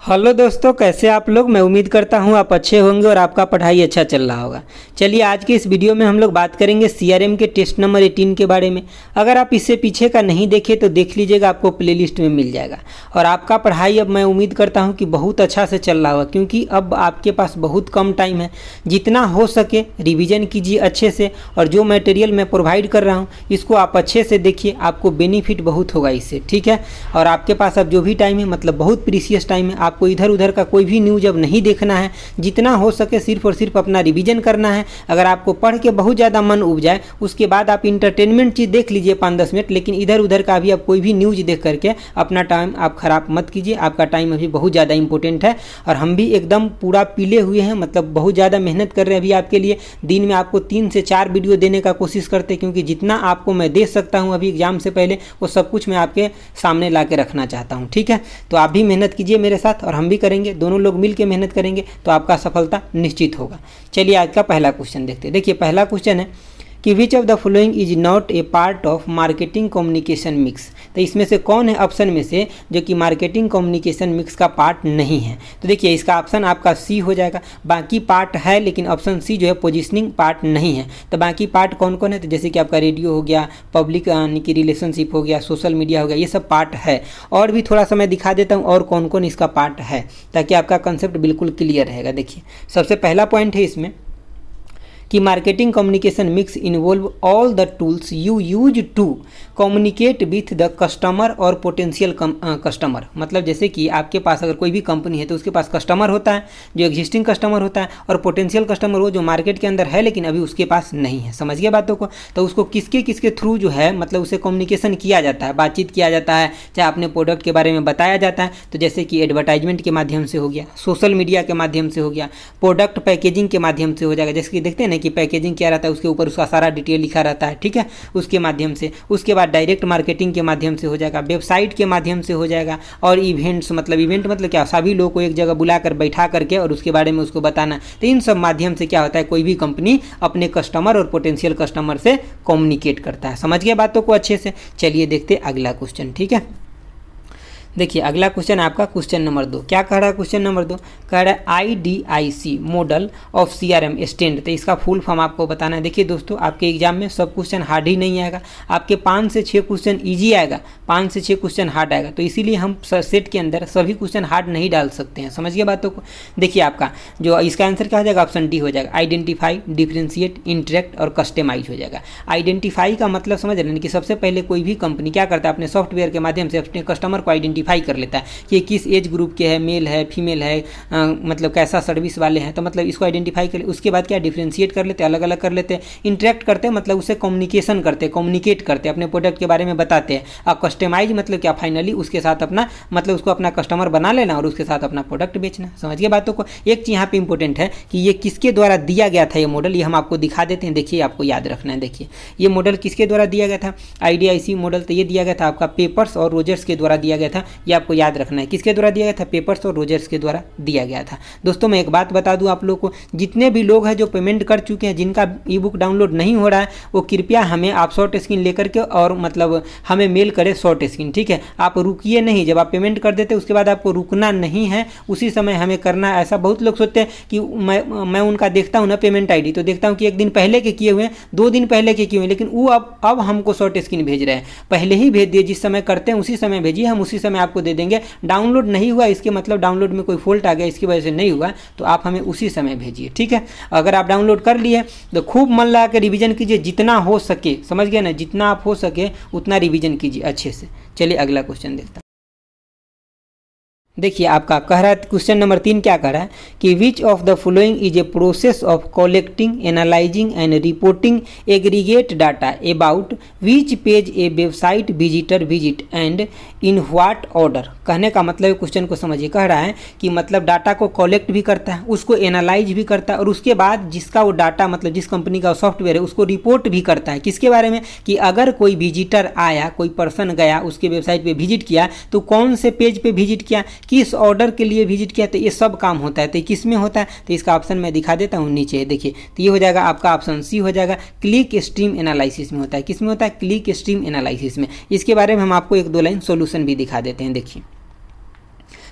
Hello दोस्तों, कैसे आप लोग। मैं उम्मीद करता हूं आप अच्छे होंगे और आपका पढ़ाई अच्छा चल रहा होगा। चलिए आज की इस वीडियो में हम लोग बात करेंगे सीआरएम के टेस्ट नंबर 18 के बारे में। अगर आप इससे पीछे का नहीं देखे तो देख लीजिएगा, आपको प्लेलिस्ट में मिल जाएगा। और आपका पढ़ाई अब मैं उम्मीद करता हूँ कि बहुत अच्छा से चल रहा होगा, क्योंकि अब आपके पास बहुत कम टाइम है। जितना हो सके रिविज़न कीजिए अच्छे से, और जो मटेरियल मैं प्रोवाइड कर रहा हूँ इसको आप अच्छे से देखिए, आपको बेनिफिट बहुत होगा इससे, ठीक है। और आपके पास अब जो भी टाइम है, मतलब बहुत प्रीसियस टाइम है, आपको इधर उधर का कोई भी न्यूज़ अब नहीं देखना है। जितना हो सके सिर्फ और सिर्फ अपना रिवीजन करना है। अगर आपको पढ़ के बहुत ज़्यादा मन उब जाए, उसके बाद आप इंटरटेनमेंट चीज़ देख लीजिए 5-10 मिनट, लेकिन इधर उधर का भी आप कोई भी न्यूज़ देख करके अपना टाइम आप ख़राब मत कीजिए। आपका टाइम अभी बहुत ज़्यादा इंपॉर्टेंट है, और हम भी एकदम पूरा पीले हुए हैं, मतलब बहुत ज़्यादा मेहनत कर रहे हैं अभी आपके लिए। दिन में आपको 3 से 4 वीडियो देने का कोशिश करते हैं, क्योंकि जितना आपको मैं दे सकता हूँ अभी एग्जाम से पहले, वो सब कुछ मैं आपके सामने ला के रखना चाहता हूँ, ठीक है। तो आप भी मेहनत कीजिए मेरे साथ, और हम भी करेंगे, दोनों लोग मिल के मेहनत करेंगे तो आपका सफलता निश्चित होगा। चलिए आज का पहला क्वेश्चन देखते हैं। देखिए पहला क्वेश्चन है कि which of the following is not a part of marketing communication mix. तो इसमें से कौन है ऑप्शन में से जो कि मार्केटिंग कम्युनिकेशन मिक्स का पार्ट नहीं है। तो देखिए इसका ऑप्शन आपका सी हो जाएगा। बाकी पार्ट है, लेकिन ऑप्शन सी जो है पोजिशनिंग पार्ट नहीं है। तो बाकी पार्ट कौन कौन है, तो जैसे कि आपका रेडियो हो गया, पब्लिक यानी कि रिलेशनशिप हो गया, सोशल मीडिया हो गया, ये सब पार्ट है। और भी थोड़ा सा मैं दिखा देता हूँ और कौन कौन इसका पार्ट है, ताकि आपका कंसेप्ट बिल्कुल क्लियर रहेगा। देखिए सबसे पहला पॉइंट है इसमें कि marketing communication mix involve all the tools you use to communicate with the customer और पोटेंशियल कस्टमर। मतलब जैसे कि आपके पास अगर कोई भी कंपनी है तो उसके पास कस्टमर होता है, जो एग्जिस्टिंग कस्टमर होता है, और पोटेंशियल कस्टमर वो जो मार्केट के अंदर है लेकिन अभी उसके पास नहीं है। समझ गए बातों को। तो उसको किसके किसके थ्रू जो है, मतलब उसे कम्युनिकेशन किया जाता है, बातचीत किया जाता है, चाहे अपने प्रोडक्ट के बारे में बताया जाता है। तो जैसे कि एडवर्टाइजमेंट के माध्यम से हो गया, सोशल मीडिया के माध्यम से हो गया, प्रोडक्ट पैकेजिंग के माध्यम से हो जाएगा। जैसे कि देखते हैं ना कि पैकेजिंग क्या रहता है, उसके ऊपर उसका सारा डिटेल लिखा रहता है, ठीक है, उसके माध्यम से। उसके बाद डायरेक्ट मार्केटिंग के माध्यम से हो जाएगा, वेबसाइट के माध्यम से हो जाएगा, और इवेंट्स, मतलब इवेंट मतलब क्या, सभी लोगों को एक जगह बुलाकर बैठा करके और उसके बारे में उसको बताना। तो इन सब माध्यम से क्या होता है, कोई भी कंपनी अपने कस्टमर और पोटेंशियल कस्टमर से कम्युनिकेट करता है। समझ गए बातों को अच्छे से। चलिए देखते अगला क्वेश्चन, ठीक है। देखिए अगला क्वेश्चन आपका क्वेश्चन नंबर 2 क्या कह रहा है। क्वेश्चन नंबर 2 कह रहा है IDIC model of CRM stand. तो इसका फुल फॉर्म आपको बताना है। देखिए दोस्तों, आपके एग्जाम में सब क्वेश्चन हार्ड ही नहीं आएगा, आपके 5 से 6 क्वेश्चन ईजी आएगा, 5 से 6 क्वेश्चन हार्ड आएगा। तो इसीलिए हम सेट के अंदर सभी क्वेश्चन हार्ड नहीं डाल सकते हैं। समझिए बातों को। देखिए आपका जो इसका आंसर क्या हो जाएगा, ऑप्शन डी हो जाएगा। आइडेंटिफाई, डिफ्रेंशिएट, इंटरेक्ट और कस्टमाइज हो जाएगा। आइडेंटिफाई का मतलब समझ रहे हैं कि सबसे पहले कोई भी कंपनी क्या करता है, अपने सॉफ्टवेयर के माध्यम से अपने कस्टमर को आइडेंटिफाई कर लेता है कि किस एज ग्रुप के है, मेल है, फीमेल है, मतलब कैसा सर्विस वाले हैं। तो मतलब इसको आइडेंटिफाई कर, उसके बाद क्या डिफ्रेंशिएट कर लेते हैं, अलग अलग कर लेते हैं। इंटरेक्ट करते हैं, मतलब उसे कम्युनिकेशन करते हैं, कम्युनिकेट करते हैं, अपने प्रोडक्ट के बारे में बताते हैं। और कस्टमाइज मतलब क्या, फाइनली उसके साथ अपना, मतलब उसको अपना कस्टमर बना लेना और उसके साथ अपना प्रोडक्ट बेचना। समझिए बातों को। एक चीज़ यहाँ पे इंपॉर्टेंट है कि ये किसके द्वारा दिया गया था, ये मॉडल, ये हम आपको दिखा देते हैं। देखिए आपको याद रखना है। देखिए ये मॉडल किसके द्वारा दिया गया था, IDIC मॉडल। तो ये दिया गया था आपका पेपर्स और रोजर्स के द्वारा दिया गया था। ये आपको याद रखना है किसके द्वारा दिया गया था, पेपर्स और रोजर्स के द्वारा दिया गया था। दोस्तों मैं एक बात बता दूं आप लोगों को, जितने भी लोग हैं जो पेमेंट कर चुके हैं, जिनका ई बुक डाउनलोड नहीं हो रहा है, वो कृपया हमें आप शॉर्ट स्क्रीन लेकर के और मतलब हमें मेल करें शॉर्ट स्क्रीन, ठीक है। आप रुकिए नहीं, जब आप पेमेंट कर देते उसके बाद आपको रुकना नहीं है, उसी समय हमें करना है। ऐसा बहुत लोग सोचते हैं कि मैं उनका देखता हूँ ना पेमेंट ID, तो देखता हूँ कि 1 दिन पहले के किए हुए हैं, 2 दिन पहले के किए हुए हैं, लेकिन वो अब हमको शॉर्ट स्क्रीन भेज रहे हैं। पहले ही भेज दिए, जिस समय करते हैं उसी समय भेजिए, हम उसी समय आपको दे देंगे। डाउनलोड नहीं हुआ इसके मतलब डाउनलोड में कोई फॉल्ट आ गया, इसकी वजह से नहीं हुआ, तो आप हमें उसी समय भेजिए, ठीक है। अगर आप डाउनलोड कर लिए तो खूब मन लगा के रिवीजन कीजिए, जितना हो सके, समझ गए ना, जितना आप हो सके उतना रिवीजन कीजिए अच्छे से। चलिए अगला क्वेश्चन देखते हैं। देखिए आपका कह रहा है क्वेश्चन नंबर 3 क्या कह रहा है कि which of the following is a process of collecting, analysing and reporting aggregate data about which page A website visitor visit and in what order. कहने का मतलब क्वेश्चन को समझिए। कह रहा है कि मतलब डाटा को कलेक्ट भी करता है, उसको एनालाइज भी करता है, और उसके बाद जिसका वो डाटा, मतलब जिस कंपनी का सॉफ्टवेयर है, उसको रिपोर्ट भी करता है। किसके बारे में, कि अगर कोई विजिटर आया, कोई पर्सन गया उसके वेबसाइट पे विजिट किया, तो कौन से पेज पे विजिट किया, किस ऑर्डर के लिए विजिट किया। तो ये सब काम होता है। तो किस में होता है, तो इसका ऑप्शन मैं दिखा देता हूँ नीचे। देखिए तो ये हो जाएगा आपका ऑप्शन सी हो जाएगा, क्लिक स्ट्रीम एनालिसिस में होता है। किस में होता है, क्लिक स्ट्रीम एनालिसिस में। इसके बारे में हम आपको 1-2 लाइन सोल्यूशन भी दिखा देते हैं। देखिए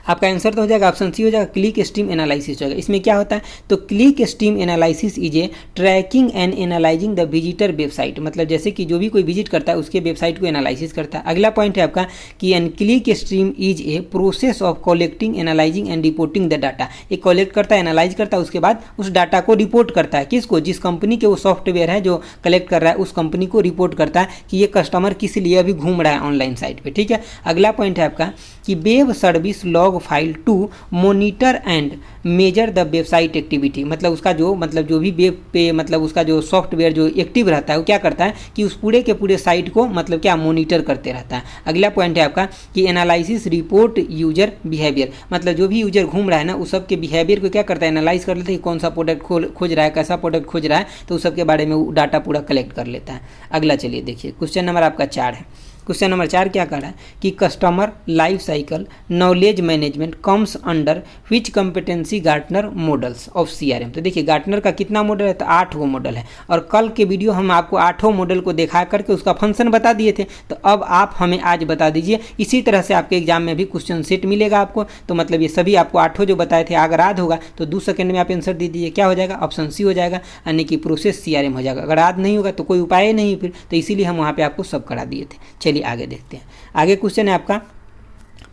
आपका आंसर तो हो जाएगा ऑप्शन सी हो जाएगा, क्लिक स्ट्रीम एनालिसिस हो जाएगा। इसमें क्या होता है, तो click stream analysis is a tracking and analysing the visitor website, मतलब जैसे कि जो भी कोई विजिट करता है उसके वेबसाइट को एनालिसिस करता है। अगला पॉइंट है आपका कि an click stream is a process of collecting analysing and reporting the data. ये कलेक्ट करता है, एनालाइज करता है, उसके बाद उस डाटा को रिपोर्ट करता है। किसको, जिस कंपनी के वो सॉफ्टवेयर है जो कलेक्ट कर रहा है उस कंपनी को रिपोर्ट करता है कि ये कस्टमर किस लिए अभी घूम रहा है ऑनलाइन साइट पे, ठीक है। अगला पॉइंट है आपका कि web service log file to monitor and measure the website activity, मतलब उसका जो भी वेब पे मतलब उसका जो सॉफ्टवेयर जो एक्टिव रहता है वो क्या करता है कि उस पूरे के पूरे साइट को मतलब क्या मॉनिटर करते रहता है। अगला पॉइंट है आपका कि एनालिसिस रिपोर्ट यूजर बिहेवियर, मतलब जो भी यूजर घूम रहा है ना उस सब के बिहेवियर को क्या करता है, एनालाइज कर लेता है कि कौन सा प्रोडक्ट खोज रहा है, कैसा प्रोडक्ट खोज रहा है, तो उस सब के बारे में वो डाटा पूरा कलेक्ट कर लेता है। अगला चलिए देखिए, क्वेश्चन नंबर आपका 4 है। क्वेश्चन नंबर 4 क्या कर रहा है कि customer life cycle knowledge management comes under which competency Gartner models of CRM. तो देखिए गार्टनर का कितना मॉडल है, तो 8 गो मॉडल है, और कल के वीडियो हम आपको 8 मॉडल को दिखा करके उसका फंक्शन बता दिए थे। तो अब आप हमें आज बता दीजिए, इसी तरह से आपके एग्जाम में भी क्वेश्चन सेट मिलेगा आपको। तो मतलब ये सभी आपको 8 जो बताए थे, अगर याद होगा तो 2 सेकंड में आप आंसर दे दीजिए, क्या हो जाएगा, ऑप्शन सी हो जाएगा, यानी कि प्रोसेस सीआरएम हो जाएगा। अगर याद नहीं होगा तो कोई उपाय नहीं फिर, तो इसीलिए हम वहाँ पे आपको सब करा दिए थे। चलिए आगे देखते हैं। आगे क्वेश्चन है आपका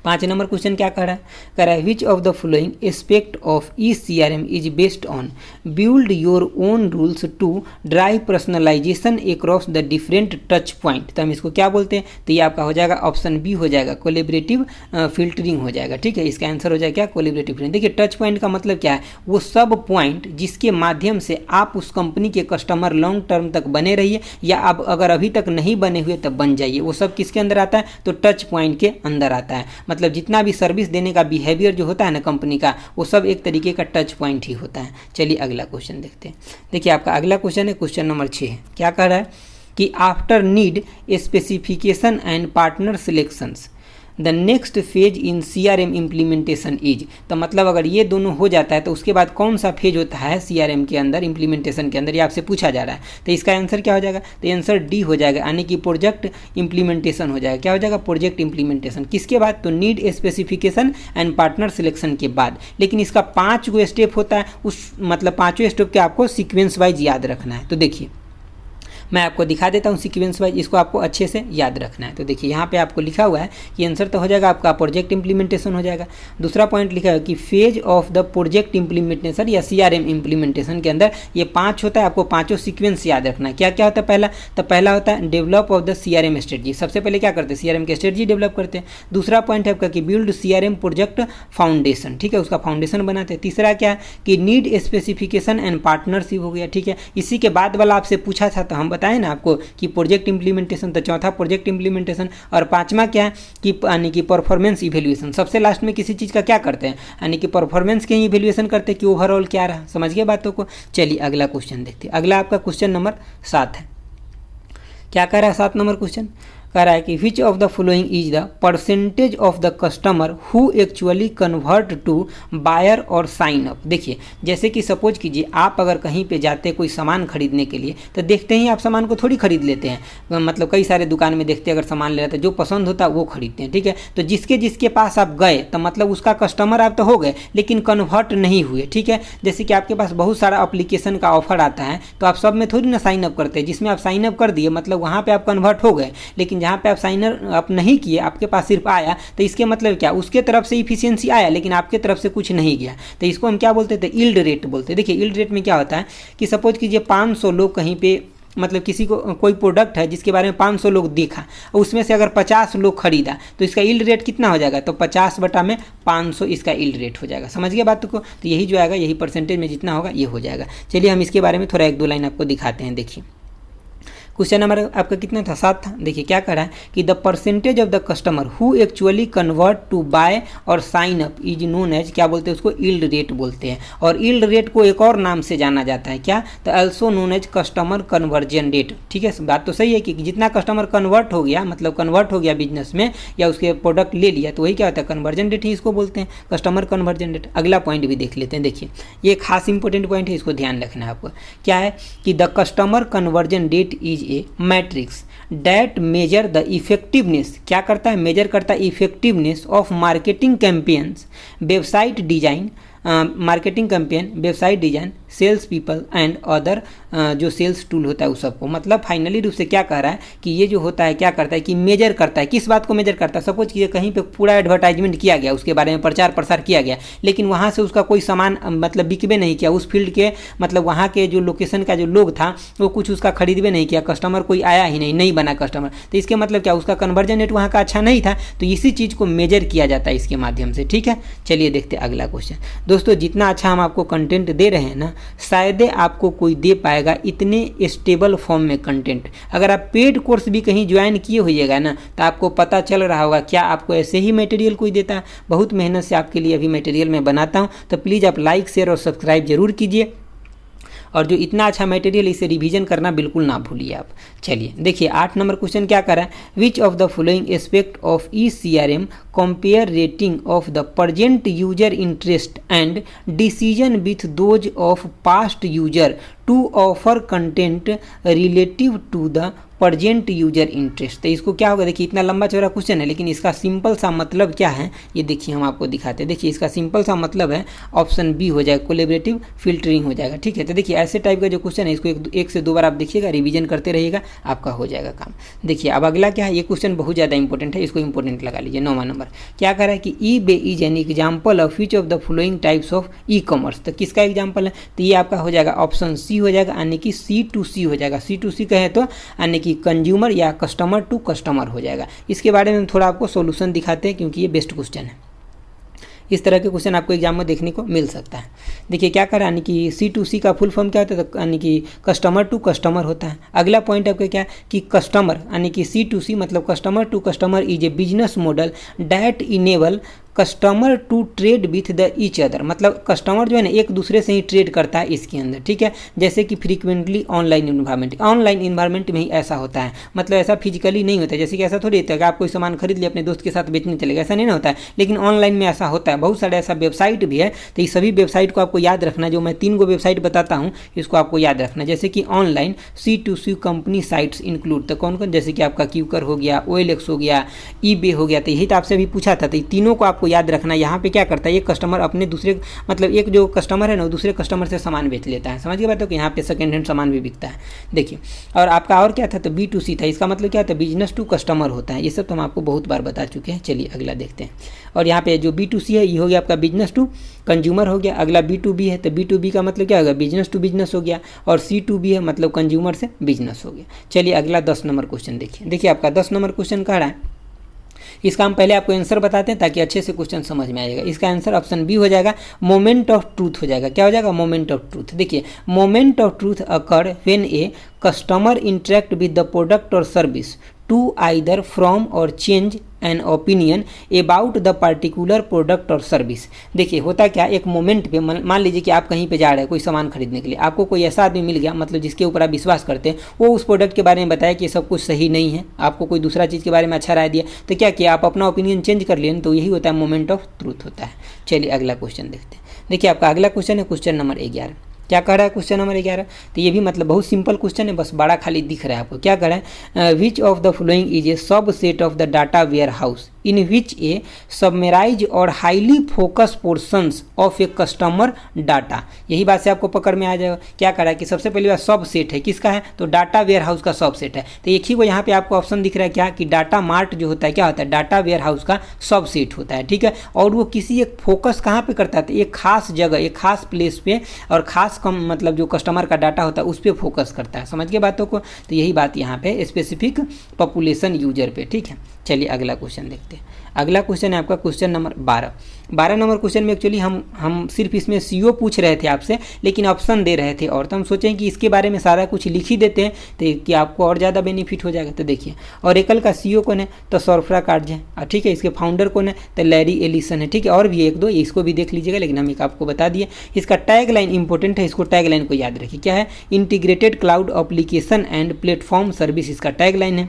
5 नंबर क्वेश्चन क्या कह रहा है which of the following aspect of E C R M is based on build your own rules to drive personalisation across the different touch point. तो हम इसको क्या बोलते हैं, तो ये आपका हो जाएगा ऑप्शन बी हो जाएगा, कोलेबरेटिव फिल्टरिंग हो जाएगा, ठीक है। इसका आंसर हो जाएगा क्या, कोलेबरेटिव फिल्टरिंग। देखिए टच पॉइंट का मतलब क्या है, वो सब पॉइंट जिसके माध्यम से आप उस कंपनी के कस्टमर लॉन्ग टर्म तक बने रहिए, या आप अगर अभी तक नहीं बने हुए तब बन जाइए, वो सब किसके अंदर आता है, तो टच पॉइंट के अंदर आता है। मतलब जितना भी सर्विस देने का बिहेवियर जो होता है ना कंपनी का, वो सब एक तरीके का टच पॉइंट ही होता है। चलिए अगला क्वेश्चन देखते हैं। देखिए आपका अगला क्वेश्चन है क्वेश्चन नंबर 6, क्या कह रहा है कि after need specification and partner selections the next phase in CRM implementation is. तो मतलब अगर ये दोनों हो जाता है तो उसके बाद कौन सा फेज होता है CRM के अंदर, इम्प्लीमेंटेशन के अंदर, ये आपसे पूछा जा रहा है। तो इसका आंसर क्या हो जाएगा, तो आंसर डी हो जाएगा, यानी कि प्रोजेक्ट इम्प्लीमेंटेशन हो जाएगा। क्या हो जाएगा, प्रोजेक्ट इम्प्लीमेंटेशन। किसके बाद, तो need specification and partner selection के बाद। लेकिन इसका 5 गो स्टेप होता है, उस मतलब 5वें स्टेप के आपको सीक्वेंस वाइज याद रखना है। तो देखिए मैं आपको दिखा देता हूँ सीक्वेंस वाइज, इसको आपको अच्छे से याद रखना है। तो देखिए यहाँ पे आपको लिखा हुआ है कि आंसर तो हो जाएगा आपका प्रोजेक्ट इंप्लीमेंटेशन हो जाएगा। दूसरा पॉइंट लिखा है कि phase of the project implementation या CRM इंप्लीमेंटेशन के अंदर ये 5 होता है, आपको 5 सीक्वेंस याद रखना है। क्या क्या होता है, पहला तो पहला होता है develop of the CRM strategy. सबसे पहले क्या करते हैं, CRM की स्ट्रेटजी डेवलप करते हैं। दूसरा पॉइंट है आपका कि बिल्ड CRM प्रोजेक्ट फाउंडेशन, ठीक है, उसका फाउंडेशन बनाते हैं। तीसरा क्या है कि नीड स्पेसिफिकेशन एंड पार्टनरशिप हो गया, ठीक है। इसी के बाद वाला आपसे पूछा था तो हम बताएं ना आपको कि प्रोजेक्ट इंप्लीमेंटेशन, तो चौथा प्रोजेक्ट इंप्लीमेंटेशन, और 5वां क्या है कि यानी कि परफॉर्मेंस इवेल्युएशन। सबसे लास्ट में किसी चीज़ का क्या करते हैं, यानी कि परफॉर्मेंस के ही इवेल्युएशन करते हैं कि ओवरऑल क्या रहा। समझ गए बातों को। चलिए अगला क्वेश्चन देखते हैं। अगला आपका क्वेश्चन नंबर 7 है। क्या कह रहा है 7 नंबर क्वेश्चन, कह रहा है कि which of the following is the percentage of the customer who actually convert to buyer और साइन अप। देखिए जैसे कि सपोज कीजिए आप अगर कहीं पे जाते हैं कोई सामान खरीदने के लिए, तो देखते ही आप सामान को थोड़ी खरीद लेते हैं, मतलब कई सारे दुकान में देखते हैं, अगर सामान ले रहे थे जो पसंद होता है वो खरीदते हैं, ठीक है। तो जिसके जिसके पास आप गए तो मतलब उसका कस्टमर आप तो हो गए लेकिन कन्वर्ट नहीं हुए, ठीक है। जैसे कि आपके पास बहुत सारा एप्लीकेशन का ऑफर आता है तो आप सब में थोड़ी ना साइन अप करते हैं, जिसमें आप साइन अप कर दिए मतलब वहाँ पे आप कन्वर्ट हो गए, लेकिन जहाँ पे आप साइन अप नहीं किए आपके पास सिर्फ आया, तो इसके मतलब क्या, उसके तरफ से इफिशियंसी आया लेकिन आपके तरफ से कुछ नहीं गया, तो इसको हम क्या बोलते थे, यील्ड रेट बोलते हैं। देखिए यील्ड रेट में क्या होता है कि सपोज कीजिए 500 लोग कहीं पे मतलब किसी को कोई प्रोडक्ट है जिसके बारे में 500 लोग देखा और उसमें से अगर 50 लोग खरीदा तो इसका यील्ड रेट कितना हो जाएगा, तो 50/500 इसका यील्ड रेट हो जाएगा। समझ गया बात को। तो यही जो आएगा, यही परसेंटेज में जितना होगा ये हो जाएगा। चलिए हम इसके बारे में थोड़ा 1-2 लाइन आपको दिखाते हैं। देखिए क्वेश्चन नंबर आपका कितना था, 7 था। देखिए क्या कह रहा है कि the percentage of the customer who actually convert to buy और sign up is known as, क्या बोलते हैं उसको, यील्ड रेट बोलते हैं। और यील्ड रेट को एक और नाम से जाना जाता है, क्या, तो also known as customer conversion rate, ठीक है। बात तो सही है कि जितना कस्टमर कन्वर्ट हो गया, मतलब कन्वर्ट हो गया बिजनेस में या उसके प्रोडक्ट ले लिया, तो वही क्या होता है, कन्वर्जन रेट ही इसको बोलते हैं, कस्टमर कन्वर्जन रेट। अगला पॉइंट भी देख लेते हैं। देखिए ये खास इंपॉर्टेंट पॉइंट है, इसको ध्यान रखना है आपको। क्या है कि the customer conversion rate is a metrics that measure the effectiveness, क्या करता है, मेजर करता है effectiveness of marketing campaigns, website design, marketing campaign, website design, sales people and other जो सेल्स टूल होता है उस सबको। मतलब फाइनली रूप से क्या कह रहा है कि ये जो होता है क्या करता है कि मेजर करता है, किस बात को मेजर करता है, सपोज कि कहीं पे पूरा एडवर्टाइजमेंट किया गया, उसके बारे में प्रचार प्रसार किया गया, लेकिन वहाँ से उसका कोई सामान मतलब बिकबे नहीं किया, उस फील्ड के मतलब वहाँ के जो लोकेशन का जो लोग था वो कुछ उसका खरीदबे नहीं किया, कस्टमर कोई आया ही नहीं बना कस्टमर, तो इसके मतलब क्या, उसका कन्वर्जन रेट वहाँ का अच्छा नहीं था, तो इसी चीज़ को मेजर किया जाता है इसके माध्यम से। ठीक है, चलिए देखते हैं अगला क्वेश्चन। दोस्तों जितना अच्छा हम आपको कंटेंट दे रहे हैं ना, शायद आपको कोई दे पाएगा इतने स्टेबल फॉर्म में कंटेंट। अगर आप पेड कोर्स भी कहीं ज्वाइन किए होइएगा ना, तो आपको पता चल रहा होगा क्या आपको ऐसे ही मटेरियल कोई देता है। बहुत मेहनत से आपके लिए अभी मटेरियल मैं बनाता हूँ, तो प्लीज़ आप लाइक शेयर और सब्सक्राइब जरूर कीजिए, और जो इतना अच्छा मटेरियल इसे रिवीजन करना बिल्कुल ना भूलिए आप। चलिए देखिए 8 नंबर क्वेश्चन क्या कर रहा है, which of the following aspect of ECRM compare rating of the present user interest and decision with those of past user to offer content relative to the present user interest. तो इसको क्या होगा, देखिए इतना लंबा चौड़ा क्वेश्चन है, लेकिन इसका सिंपल सा मतलब क्या है ये देखिए हम आपको दिखाते हैं। देखिए इसका सिंपल सा मतलब है ऑप्शन बी हो जाएगा, कोलैबोरेटिव फिल्टरिंग हो जाएगा। ठीक है, तो देखिए ऐसे टाइप का जो क्वेश्चन है इसको एक से दो बार आप देखिएगा, रिवीजन करते रहिएगा, आपका हो जाएगा काम। देखिए अब अगला क्या है, ये क्वेश्चन बहुत ज़्यादा इंपॉर्टेंट है, इसको इंपॉर्टेंट लगा लीजिए। 9वां नंबर क्या कह रहा है कि eBay is an example of which of the following types of e-commerce. तो किसका एग्जाम्पल है, तो ये आपका हो जाएगा ऑप्शन सी हो जाएगा, यानी कि C2C हो जाएगा। C2C कहे तो यानी कि कंज्यूमर या कस्टमर टू कस्टमर हो जाएगा। इसके बारे में थोड़ा आपको सॉल्यूशन दिखाते हैं क्योंकि ये बेस्ट क्वेश्चन है। इस तरह के क्वेश्चन आपको एग्जाम में देखने को मिल सकता है। देखिए क्या कर रहा है, यानी कि C2C का फुल फॉर्म क्या होता है, तो यानी कि कस्टमर टू कस्टमर होता है। अगला पॉइंट आपका क्या है कि कस्टमर यानी कि C2C मतलब customer to customer is a business model that enable customer to trade with the each other. मतलब कस्टमर जो है ना एक दूसरे से ही ट्रेड करता है इसके अंदर। ठीक है, जैसे कि फ्रीक्वेंटली ऑनलाइन इन्वायरमेंट में ही ऐसा होता है, मतलब ऐसा फिजिकली नहीं होता है। जैसे कि ऐसा थोड़ी होता है कि आप कोई सामान खरीद लिया अपने दोस्त के साथ बेचने चलेगा, ऐसा नहीं ना होता है, लेकिन ऑनलाइन में ऐसा होता है। बहुत सारे ऐसा वेबसाइट भी है, तो ये सभी वेबसाइट को आपको याद रखना। जो मैं 3 गो वेबसाइट बताता हूँ इसको आपको याद रखना, जैसे कि online C2C company sites include, तो कौन कौन, जैसे कि आपका क्यूकर हो गया, OLX हो गया, eBay हो गया। तो यही तो आपसे अभी पूछा था, तो तीनों को आपको याद रखना। यहाँ पे क्या करता है, एक कस्टमर अपने दूसरे मतलब एक जो कस्टमर है ना दूसरे कस्टमर से सामान बेच लेता है। समझ के बात हो कि यहाँ पे सेकंड हैंड सामान भी बिकता है। देखिए और आपका और क्या था, तो B2C था, इसका मतलब क्या था, बिजनेस टू कस्टमर होता है। ये सब तो हम आपको बहुत बार बता चुके हैं। चलिए अगला देखते हैं। और यहाँ पे जो B2C है ये हो गया आपका बिजनेस टू कंज्यूमर हो गया। अगला B2B है, तो B2B का मतलब क्या होगा, बिजनेस टू बिजनेस हो गया। और C2B है मतलब कंज्यूमर से बिजनेस हो गया। चलिए अगला 10 नंबर क्वेश्चन देखिए। देखिए आपका 10 नंबर क्वेश्चन कह रहा है, इसका हम पहले आपको आंसर बताते हैं ताकि अच्छे से क्वेश्चन समझ में आएगा। इसका आंसर ऑप्शन बी हो जाएगा, मोमेंट ऑफ ट्रूथ हो जाएगा। क्या हो जाएगा, मोमेंट ऑफ ट्रूथ। देखिए moment of truth occur when a customer interact with the product और सर्विस टू आइदर फ्रॉम और change an opinion about the particular product और सर्विस। देखिए होता क्या, एक मोमेंट पे मान लीजिए कि आप कहीं पे जा रहे हैं कोई सामान खरीदने के लिए, आपको कोई ऐसा आदमी मिल गया मतलब जिसके ऊपर आप विश्वास करते हैं, वो उस प्रोडक्ट के बारे में बताया कि ये सब कुछ सही नहीं है, आपको कोई दूसरा चीज़ के बारे में अच्छा राय दिया, तो क्या किया आप अपना ओपिनियन चेंज कर लिए, तो यही होता है मोमेंट ऑफ ट्रूथ होता है। चलिए अगला क्वेश्चन देखते हैं। देखिए आपका अगला क्वेश्चन है क्वेश्चन नंबर 11। क्या कह रहा है क्वेश्चन नंबर 11, तो ये भी मतलब बहुत सिंपल क्वेश्चन है, बस बड़ा खाली दिख रहा है आपको। क्या कह रहा है, which of the following is a subset of the data warehouse in which a summarized और highly focus portions of a customer data. यही बात से आपको पकड़ में आ जाएगा। क्या कह रहा है कि सबसे पहली बात सब सेट है, किसका है, तो डाटा वेयर हाउस का सब सेट है। तो एक ही को यहाँ पे आपको ऑप्शन दिख रहा है क्या, कि डाटा मार्ट जो होता है क्या होता है, डाटा वेयर हाउस का सब सेट होता है। ठीक है, और वो किसी एक फोकस कहाँ पे करता है, तो एक खास जगह एक खास प्लेस पे और खास मतलब जो कस्टमर का डाटा होता है उस पर फोकस करता है। समझ के बातों को, तो यही बात यहाँ पे स्पेसिफिक पॉपुलेशन यूजर पे। ठीक है, चलिए अगला क्वेश्चन देखते हैं। अगला क्वेश्चन है आपका क्वेश्चन नंबर 12। 12 नंबर क्वेश्चन में एक्चुअली हम सिर्फ इसमें CO पूछ रहे थे आपसे, लेकिन ऑप्शन दे रहे थे और तो हम सोचें कि इसके बारे में सारा कुछ लिख ही देते हैं तो कि आपको और ज़्यादा बेनिफिट हो जाएगा। तो देखिए ऑरेकल का CEO कौन है, तो सोफ्रा कार्ज है। ठीक है, इसके फाउंडर कौन है, तो लैरी एलिसन है। ठीक है, और भी एक दो इसको भी देख लीजिएगा, लेकिन हम एक आपको बता दिए। इसका टैग लाइन इंपॉर्टेंट है, इसको टैग लाइन को याद रखिए। क्या है, integrated cloud application and platform service इसका टैग लाइन है।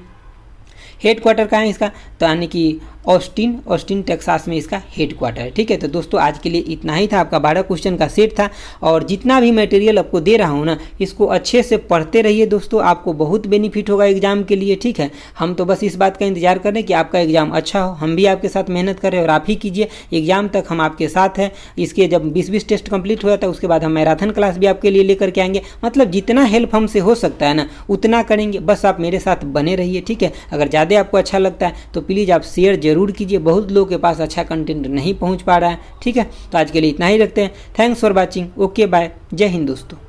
हेड क्वार्टर कहाँ है इसका, तो यानी कि ऑस्टिन टेक्सास में इसका हेडक्वार्टर है। ठीक है, तो दोस्तों आज के लिए इतना ही था। आपका 12 क्वेश्चन का सेट था और जितना भी मटेरियल आपको दे रहा हूँ ना, इसको अच्छे से पढ़ते रहिए दोस्तों, आपको बहुत बेनिफिट होगा एग्जाम के लिए। ठीक है, हम तो बस इस बात का इंतजार कर रहे हैं कि आपका एग्जाम अच्छा हो, हम भी आपके साथ मेहनत कर रहे हैं और आप ही कीजिए। एग्जाम तक हम आपके साथ हैं। इसके जब 20-20 टेस्ट कंप्लीट हो जाता है उसके बाद हम मैराथन क्लास भी आपके लिए लेकर के आएंगे। मतलब जितना हेल्प हमसे हो सकता है ना उतना करेंगे, बस आप मेरे साथ बने रहिए। ठीक है, अगर ज़्यादा आपको अच्छा लगता है तो प्लीज़ आप शेयर जरूर कीजिए, बहुत लोगों के पास अच्छा कंटेंट नहीं पहुंच पा रहा है। ठीक है, तो आज के लिए इतना ही रखते हैं। Thanks for watching. Okay bye, जय हिंद दोस्तों।